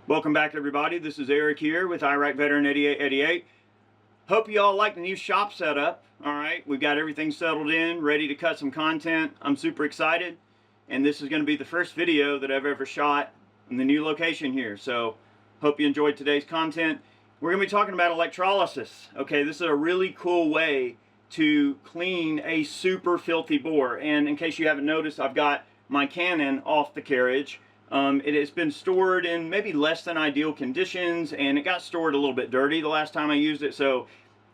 Welcome back, everybody. This is Eric here with Iraq Veteran 8888. Hope you all like the new shop setup. All right, we've got everything settled in, ready to cut some content. I'm super excited, and this is going to be the first video that I've ever shot in the new location here. So, hope you enjoyed today's content. We're going to be talking about electrolysis. Okay, this is a really cool way to clean a super filthy bore. And in case you haven't noticed, I've got my cannon off the carriage. It has been stored in maybe less than ideal conditions, and it got stored a little bit dirty the last time I used it, so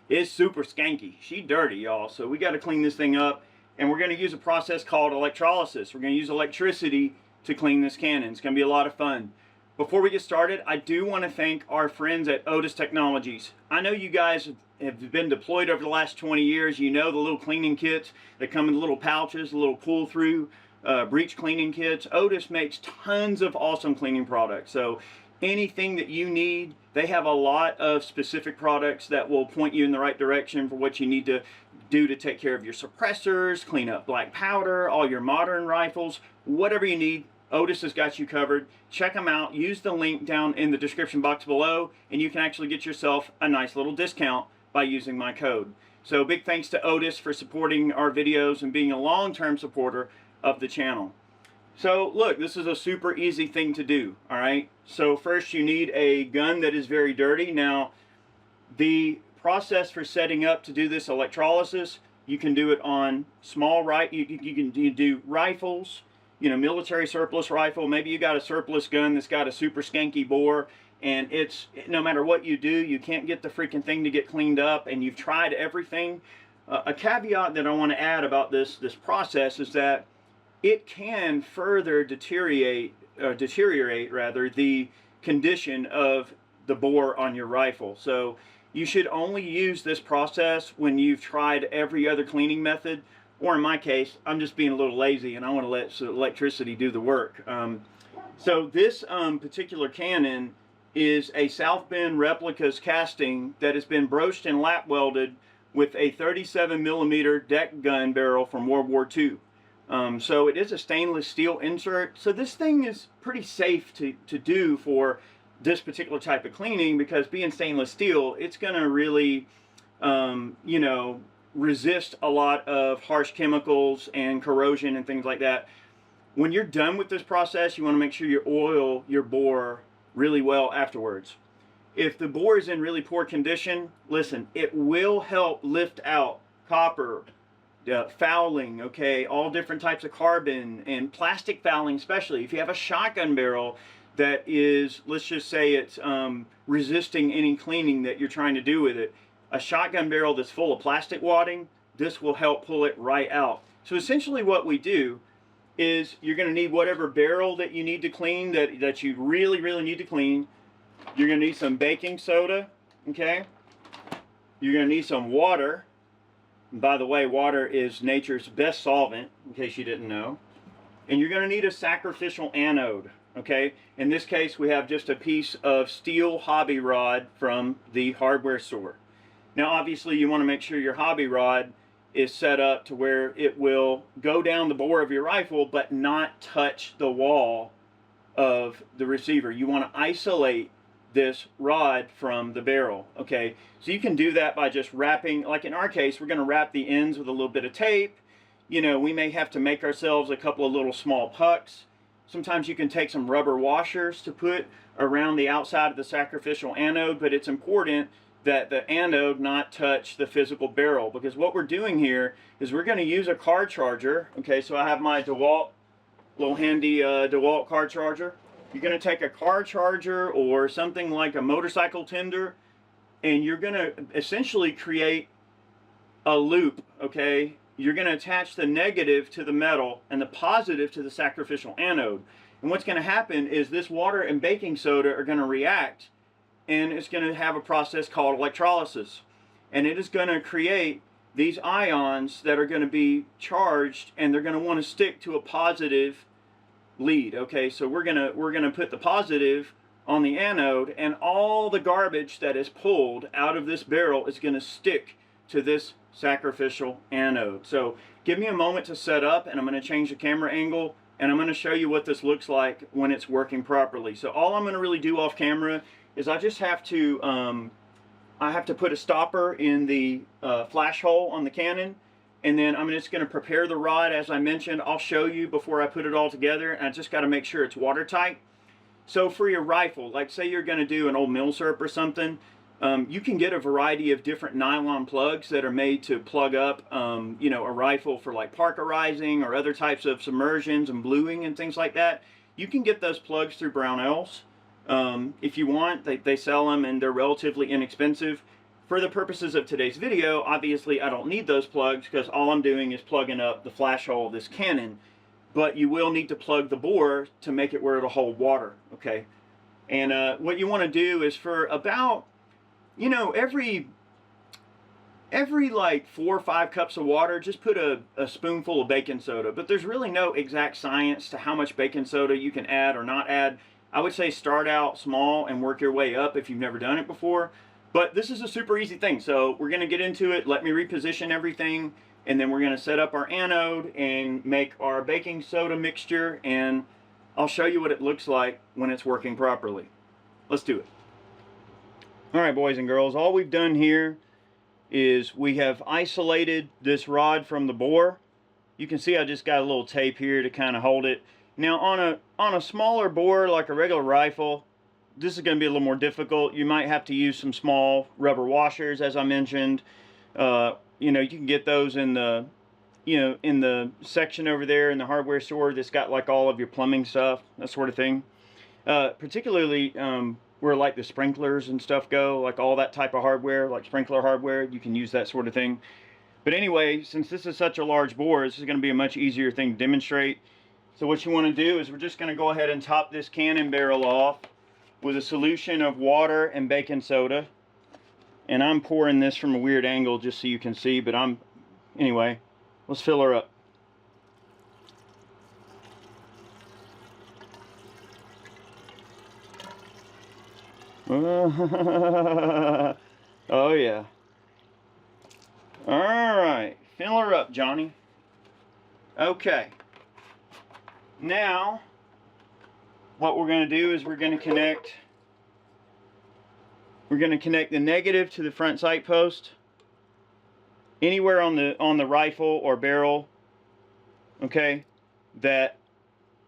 it's super skanky. She's dirty, y'all, so we got to clean this thing up, and we're going to use a process called electrolysis. We're going to use electricity to clean this cannon. It's going to be a lot of fun. Before we get started, I do want to thank our friends at Otis Technologies. I know you guys have been deployed over the last 20 years. You know the little cleaning kits that come in little pouches, a little pull-through breach cleaning kits. Otis makes tons of awesome cleaning products. So anything that you need, they have a lot of specific products that will point you in the right direction for what you need to do to take care of your suppressors, clean up black powder, all your modern rifles, whatever you need. Otis has got you covered. Check them out. Use the link down in the description box below, and you can actually get yourself a nice little discount by using my code. So big thanks to Otis for supporting our videos and being a long-term supporter of the channel. So look, this is a super easy thing to do. All right, so first you need a gun that is very dirty. Now the process for setting up to do this electrolysis, you can do it on small you do rifles, you know, military surplus rifle. Maybe you got a surplus gun that's got a super skanky bore, and it's no matter what you do, you can't get the freaking thing to get cleaned up, and you've tried everything. A caveat that I want to add about this process is that it can further deteriorate the condition of the bore on your rifle. So you should only use this process when you've tried every other cleaning method, or in my case, I'm just being a little lazy and I want to let electricity do the work. So this particular cannon is a South Bend Replicas casting that has been broached and lap welded with a 37mm deck gun barrel from World War II. So it is a stainless steel insert. So this thing is pretty safe to do for this particular type of cleaning, because being stainless steel, it's going to really, you know, resist a lot of harsh chemicals and corrosion and things like that. When you're done with this process, you want to make sure you oil your bore really well afterwards. If the bore is in really poor condition, listen, it will help lift out copper, fouling, okay, all different types of carbon and plastic fouling, especially if you have a shotgun barrel that is, let's just say it's resisting any cleaning that you're trying to do with it. A shotgun barrel that's full of plastic wadding, this will help pull it right out. So essentially what we do is you're going to need whatever barrel that you need to clean, that you really need to clean. You're going to need some baking soda, okay? You're going to need some water. And by the way, water is nature's best solvent, in case you didn't know. And you're going to need a sacrificial anode, okay? In this case, we have just a piece of steel hobby rod from the hardware store. Now, obviously, you want to make sure your hobby rod is set up to where it will go down the bore of your rifle, but not touch the wall of the receiver. You want to isolate this rod from the barrel, okay? So you can do that by just wrapping, like in our case, we're going to wrap the ends with a little bit of tape. You know, we may have to make ourselves a couple of little small pucks. Sometimes you can take some rubber washers to put around the outside of the sacrificial anode, but it's important that the anode not touch the physical barrel, because what we're doing here is we're going to use a car charger, okay? So I have my DeWalt, little handy DeWalt car charger. You're going to take a car charger or something like a motorcycle tender, and you're going to essentially create a loop, okay? You're going to attach the negative to the metal and the positive to the sacrificial anode. And what's going to happen is this water and baking soda are going to react, and it's going to have a process called electrolysis. And it is going to create these ions that are going to be charged, and they're going to want to stick to a positive lead. Okay, so we're gonna put the positive on the anode, and all the garbage that is pulled out of this barrel is going to stick to this sacrificial anode. So give me a moment to set up, and I'm going to change the camera angle and I'm going to show you what this looks like when it's working properly. So all I'm going to really do off camera is I just have to put a stopper in the flash hole on the cannon, and then I'm just going to prepare the rod. As I mentioned, I'll show you before I put it all together, and I just got to make sure it's watertight. So for your rifle, like say you're going to do an old milsurp or something, you can get a variety of different nylon plugs that are made to plug up, you know, a rifle for like parkerizing or other types of submersions and bluing and things like that. You can get those plugs through Brownells. If you want, they sell them and they're relatively inexpensive. For the purposes of today's video, obviously I don't need those plugs because all I'm doing is plugging up the flash hole of this cannon. But you will need to plug the bore to make it where it'll hold water, okay? And what you want to do is for about, you know, every like 4 or 5 cups of water, just put a spoonful of baking soda. But there's really no exact science to how much baking soda you can add or not add. I would say start out small and work your way up if you've never done it before. But this is a super easy thing. So we're going to get into it. Let me reposition everything. And then we're going to set up our anode and make our baking soda mixture. And I'll show you what it looks like when it's working properly. Let's do it. Alright, boys and girls, all we've done here is we have isolated this rod from the bore. You can see I just got a little tape here to kind of hold it. Now on a smaller bore like a regular rifle, this is going to be a little more difficult. You might have to use some small rubber washers, as I mentioned. You know, you can get those in the, you know, in the section over there in the hardware store that's got like all of your plumbing stuff, that sort of thing. Particularly where like the sprinklers and stuff go, like all that type of hardware, like sprinkler hardware, you can use that sort of thing. But anyway, since this is such a large bore, this is going to be a much easier thing to demonstrate. So what you want to do is we're just going to go ahead and top this cannon barrel off with a solution of water and baking soda. And I'm pouring this from a weird angle just so you can see, but anyway, let's fill her up. Oh yeah. Alright, fill her up, Johnny. Okay. Now, what we're going to do is we're going to connect the negative to the front sight post anywhere on the rifle or barrel, okay, that,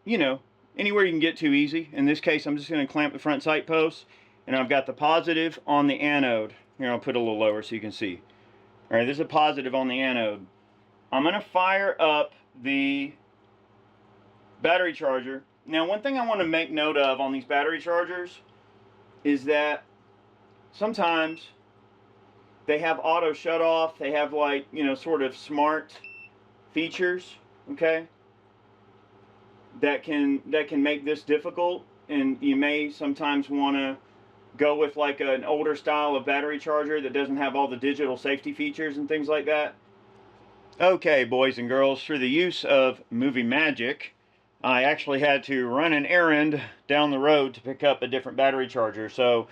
you know, anywhere you can get to easy. In this case, I'm just going to clamp the front sight post, and I've got the positive on the anode. Here, I'll put it a little lower so you can see. All right, there's a positive on the anode. I'm going to fire up the battery charger. Now, one thing I want to make note of on these battery chargers is that sometimes they have auto shut off. They have, like, you know, sort of smart features, okay, that can make this difficult, and you may sometimes want to go with like an older style of battery charger that doesn't have all the digital safety features and things like that. Okay, boys and girls, through the use of movie magic, I actually had to run an errand down the road to pick up a different battery charger. So,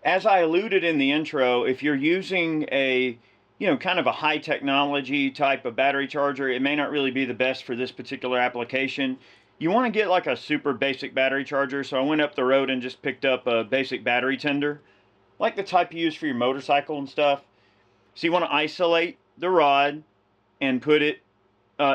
as I alluded in the intro, if you're using a, you know, kind of a high technology type of battery charger, it may not really be the best for this particular application. You want to get like a super basic battery charger. So I went up the road and just picked up a basic battery tender, like the type you use for your motorcycle and stuff. So you want to isolate the rod and put it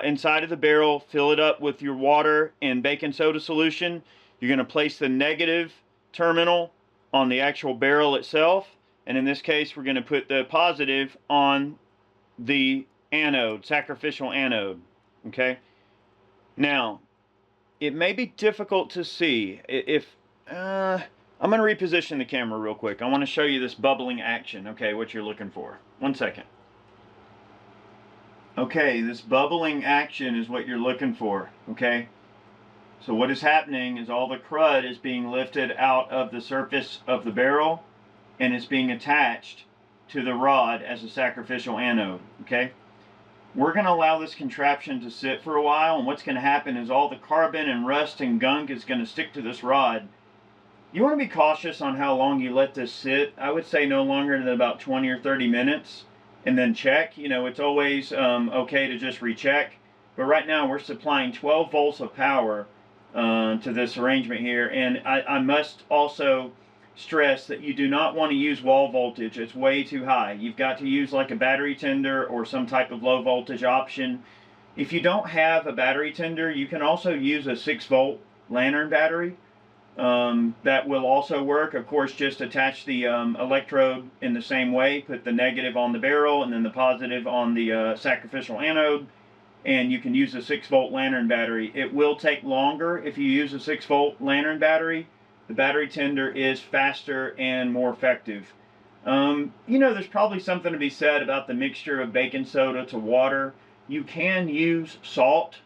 inside of the barrel, fill it up with your water and baking soda solution. You're going to place the negative terminal on the actual barrel itself, and in this case we're going to put the positive on the anode, sacrificial anode. Okay, now it may be difficult to see if I'm going to reposition the camera real quick. I want to show you this bubbling action, okay, what you're looking for. One second. Okay, this bubbling action is what you're looking for, okay? So what is happening is all the crud is being lifted out of the surface of the barrel and it's being attached to the rod as a sacrificial anode, okay? We're going to allow this contraption to sit for a while, and what's going to happen is all the carbon and rust and gunk is going to stick to this rod. You want to be cautious on how long you let this sit. I would say no longer than about 20 or 30 minutes, and then check. You know, it's always okay to just recheck. But right now we're supplying 12 volts of power to this arrangement here. And I must also stress that you do not want to use wall voltage. It's way too high. You've got to use like a battery tender or some type of low voltage option. If you don't have a battery tender, you can also use a 6-volt lantern battery. That will also work. Of course, just attach the electrode in the same way. Put the negative on the barrel and then the positive on the sacrificial anode. And you can use a 6-volt lantern battery. It will take longer if you use a 6-volt lantern battery. The battery tender is faster and more effective. You know, there's probably something to be said about the mixture of baking soda to water. You can use salt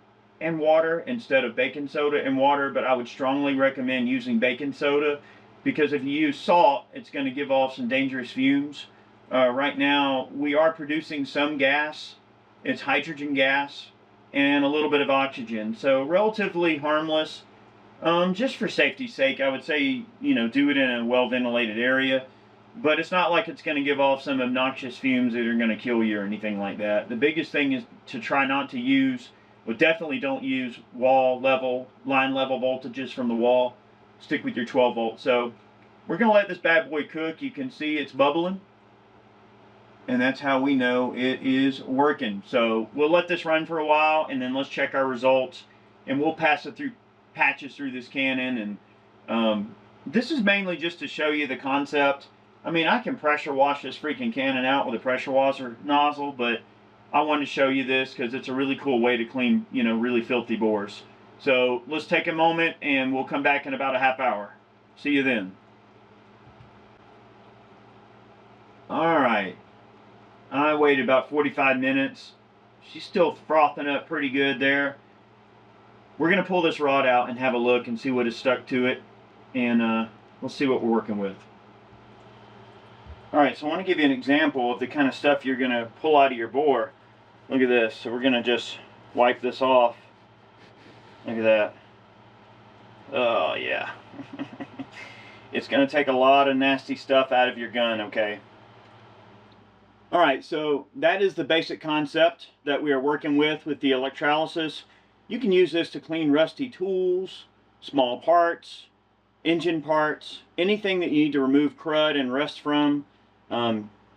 and water instead of baking soda and water, but I would strongly recommend using baking soda, because if you use salt, it's going to give off some dangerous fumes. Right now, we are producing some gas. It's hydrogen gas and a little bit of oxygen, so relatively harmless. Just for safety's sake, I would say, you know, do it in a well-ventilated area. But it's not like it's going to give off some obnoxious fumes that are going to kill you or anything like that. The biggest thing is to try not to use, well, definitely don't use line level voltages from the wall. Stick with your 12 volts. So we're going to let this bad boy cook. You can see it's bubbling. And that's how we know it is working. So we'll let this run for a while, and then let's check our results. And we'll pass it through patches through this cannon. And this is mainly just to show you the concept. I mean, I can pressure wash this freaking cannon out with a pressure washer nozzle, but I wanted to show you this because it's a really cool way to clean, you know, really filthy bores. So let's take a moment and we'll come back in about a half hour. See you then. Alright, I waited about 45 minutes. She's still frothing up pretty good there. We're going to pull this rod out and have a look and see what is stuck to it, and we'll see what we're working with. Alright, so I want to give you an example of the kind of stuff you're going to pull out of your bore. Look at this. So we're going to just wipe this off. Look at that. Oh, yeah. It's going to take a lot of nasty stuff out of your gun, okay? Alright, so that is the basic concept that we are working with the electrolysis. You can use this to clean rusty tools, small parts, engine parts, anything that you need to remove crud and rust from.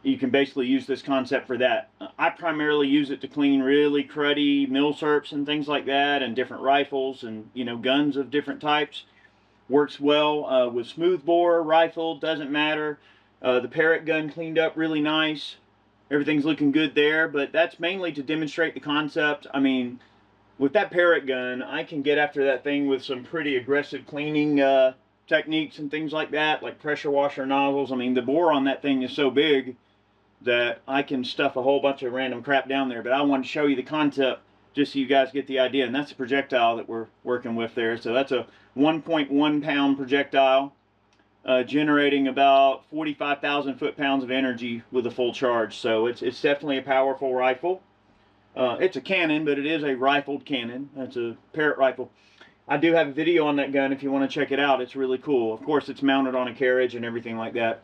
You can basically use this concept for that. I primarily use it to clean really cruddy milsurps and things like that, and different rifles and, you know, guns of different types. Works well with smoothbore, rifle, doesn't matter. The Parrot gun cleaned up really nice. Everything's looking good there, but that's mainly to demonstrate the concept. I mean, with that Parrot gun, I can get after that thing with some pretty aggressive cleaning techniques and things like that, like pressure washer nozzles. I mean, the bore on that thing is so big that I can stuff a whole bunch of random crap down there. But I want to show you the concept just so you guys get the idea. And that's the projectile that we're working with there. So that's a 1.1 pound projectile, generating about 45,000 foot-pounds of energy with a full charge. So it's definitely a powerful rifle. It's a cannon, but it is a rifled cannon. That's a Parrot rifle. I do have a video on that gun if you want to check it out. It's really cool. Of course, it's mounted on a carriage and everything like that.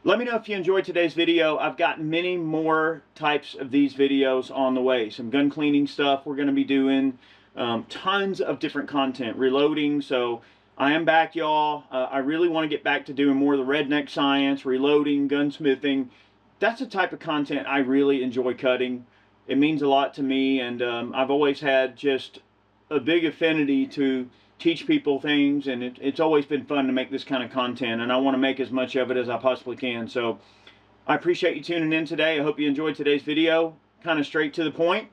Let me know if you enjoyed today's video. I've got many more types of these videos on the way. Some gun cleaning stuff we're going to be doing. Tons of different content. Reloading. So I am back, y'all. I really want to get back to doing more of the redneck science, reloading, gunsmithing. That's the type of content I really enjoy cutting. It means a lot to me, and I've always had just a big affinity to teach people things, and it's always been fun to make this kind of content, and I want to make as much of it as I possibly can. So I appreciate you tuning in today. I hope you enjoyed today's video. Kind of straight to the point,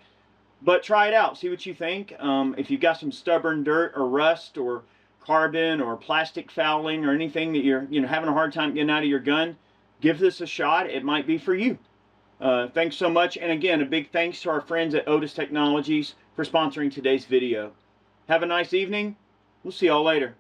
but try it out. See what you think. If you've got some stubborn dirt or rust or carbon or plastic fouling or anything that you're having a hard time getting out of your gun, give this a shot. It might be for you. Thanks so much, and again, a big thanks to our friends at Otis Technologies for sponsoring today's video. Have a nice evening. We'll see y'all later.